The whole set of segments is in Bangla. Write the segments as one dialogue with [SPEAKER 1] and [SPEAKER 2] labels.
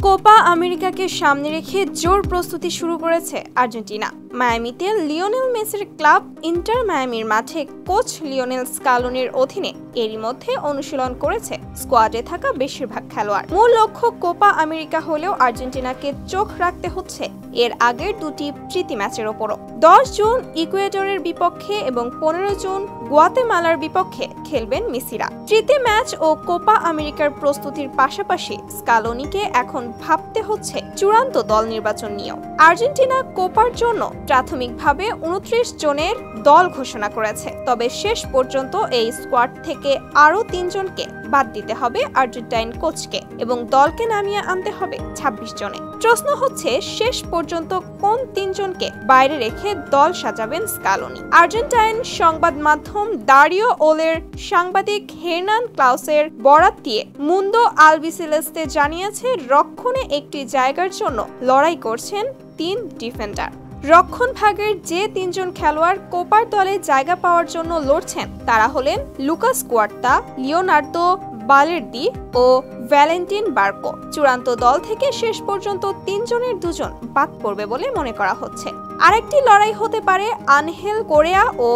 [SPEAKER 1] কোপা আমেরিকাকে সামনে রেখে জোর প্রস্তুতি শুরু করেছে আর্জেন্টিনা। মায়ামিতে লিওনেল মেসির ক্লাব ইন্টার মায়ামির মাঠে কোচ লিওনেল স্কালোনির অধীনে এরই মধ্যে অনুশীলন করেছে স্কোয়াডে থাকা বেশিরভাগ খেলোয়াড়। মূল লক্ষ্য কোপা আমেরিকা হলেও আর্জেন্টিনাকে চোখ রাখতে হচ্ছে এর আগের দুটি প্রীতি ম্যাচের ওপরও। 10 জুন ইকুয়েডরের বিপক্ষে এবং 15 জুন গুয়াতেমালার বিপক্ষে খেলবেন মেসিরা। প্রীতি ম্যাচ ও কোপা আমেরিকার প্রস্তুতির পাশাপাশি স্কালোনিকে এখন ভাবতে হচ্ছে চূড়ান্ত দল নির্বাচন নিয়েও। আর্জেন্টিনা কোপার জন্য প্রাথমিকভাবে 29 জনের দল ঘোষণা করেছে, তবে শেষ পর্যন্ত এই স্কোয়াড থেকে আরও 3 জনকে বাদ দিতে হবে আর্জেন্টাইন কোচকে এবং দলকে নামিয়ে আনতে হবে 26 জনে। প্রশ্ন হচ্ছে শেষ পর্যন্ত কোন 3 জনকে বাইরে রেখে দল সাজাবেন স্কালোনি। আর্জেন্টাইন সংবাদ মাধ্যম দারিও ওলের সাংবাদিক হের্নান ক্লাউসের বরাত দিয়ে মুন্দো আলবিসেলেস্তে জানিয়েছে রক্ষণে একটি জায়গার জন্য লড়াই করছেন 3 ডিফেন্ডার। রক্ষণ ভাগের যে 3 জন খেলোয়াড় কোপার দলে জায়গা পাওয়ার জন্য লড়ছেন তারা হলেন লুকাস কুয়ার্তা, লিওনার্দো বালের্দি ও ভ্যালেন্টিন বার্কো। চূড়ান্ত দল থেকে শেষ পর্যন্ত 3 জনের 2 জন বাদ পড়বে বলে মনে করা হচ্ছে। আরেকটি লড়াই হতে পারে আনহেল কোরেয়া ও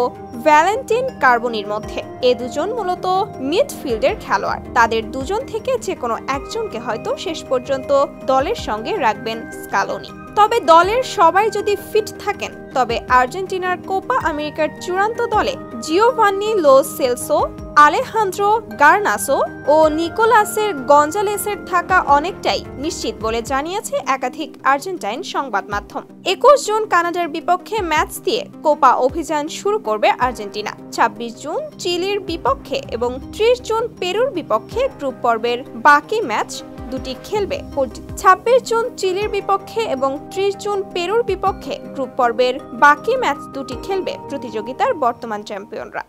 [SPEAKER 1] ভ্যালেন্টিন কার্বনির মধ্যে। এ দুজন মূলত মিডফিল্ডের খেলোয়াড়। তাদের 2 জন থেকে যে কোনো একজনকে হয়তো শেষ পর্যন্ত দলের সঙ্গে রাখবেন স্কালোনি। তবে দলের সবাই যদি ফিট থাকেন তবে আর্জেন্টিনার কোপা আমেরিকার চূড়ান্ত দলে Giovanni Lo Celso, Alejandro Garnacho ও নিকোলাসের গঞ্জালেসের থাকা অনেকটাই নিশ্চিত বলে জানিয়েছে একাধিক আর্জেন্টাইন সংবাদ মাধ্যম। 21 জুন কানাডার বিপক্ষে ম্যাচ দিয়ে কোপা অভিযান শুরু করবে আর্জেন্টিনা। 26 জুন চিলির বিপক্ষে এবং 30 জুন পেরুর বিপক্ষে গ্রুপ পর্বের বাকি ম্যাচ দুটি খেলবে। 26 জুন চিলির বিপক্ষে এবং 30 জুন পেরুর বিপক্ষে গ্রুপ পর্বের বাকি ম্যাচ দুটি খেলবে প্রতিযোগিতার বর্তমান চ্যাম্পিয়নরা।